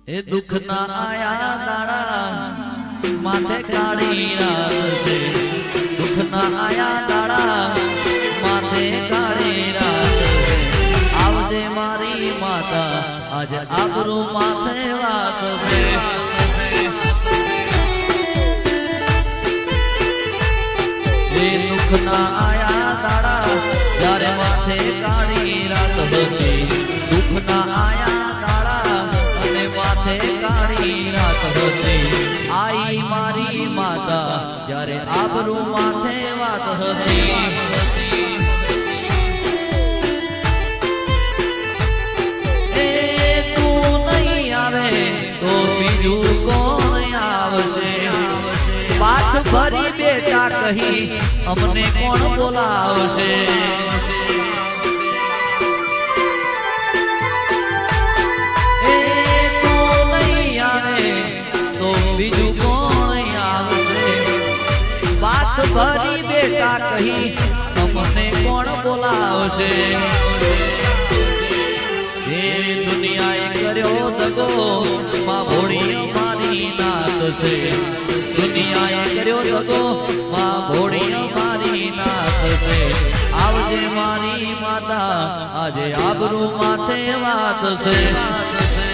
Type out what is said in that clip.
એ દુઃખ ના આયા દાડા માથે કાળી રાત છે દુઃખ ના આયા દાડા માથે કાળી રાત છે આવજે મારી માતા આજે આબરૂ માથે વાત છે એ દુઃખ ના આયા દાડા જ્યારે માથે કાળી રાત હતી દુઃખ ના આયા કાળી રાત હતી આઈ મારી માતા જ્યારે આબરૂ માથે વાત હતી એ તું નહીં આવે તો બીજું કોણ આવશે પાઠ ભરી બેટા કહી અમને કોણ બોલાવશે બીજું કોણ આવશે વાત ભરી બેટા કહી અમને કોણ બોલાવશે એ દુનિયાએ કર્યો દગો માં ભોળી મારી નાત છે દુનિયાએ કર્યો દગો માં ભોળી મારી નાત છે આવજે મારી માતા આજે આબરૂ માથે વાત છે